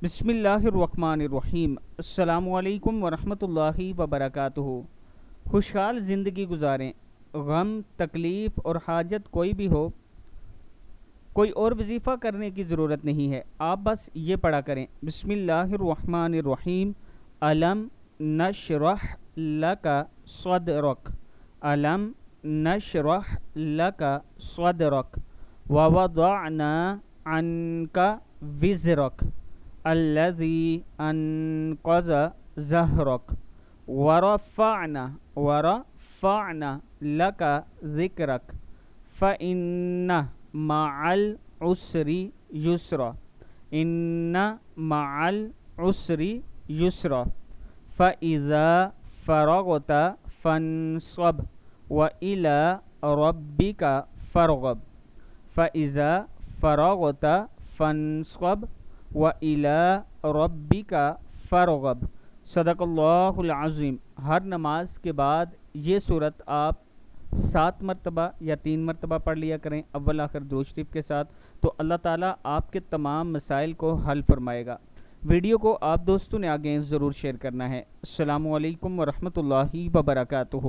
بسم اللہ الرحمن الرحیم۔ السلام علیکم ورحمۃ اللہ وبرکاتہ۔ خوشحال زندگی گزاریں، غم تکلیف اور حاجت کوئی بھی ہو، کوئی اور وظیفہ کرنے کی ضرورت نہیں ہے، آپ بس یہ پڑھا کریں، بسم اللہ الرحمن الرحیم، الم نشرح لک صدرک، الم نشرح لک صدرک، ووضعنا عنک وزرک الذي انقض ظهرك ورفعنا لك ذكرك فإن مع العسر يسرا، إن مع العسر يسرا، فإذا فرغت فانصب وإلى ربك فارغب، فإذا فرغت فانصب وَإِلَىٰ رَبِّكَ فَارْغَب۔ صدق اللہ العظیم۔ ہر نماز کے بعد یہ صورت آپ 7 مرتبہ یا 3 مرتبہ پڑھ لیا کریں اول آخر درود شریف کے ساتھ، تو اللہ تعالیٰ آپ کے تمام مسائل کو حل فرمائے گا۔ ویڈیو کو آپ دوستوں نے آگے ضرور شیئر کرنا ہے۔ السلام علیکم ورحمۃ اللہ وبرکاتہ۔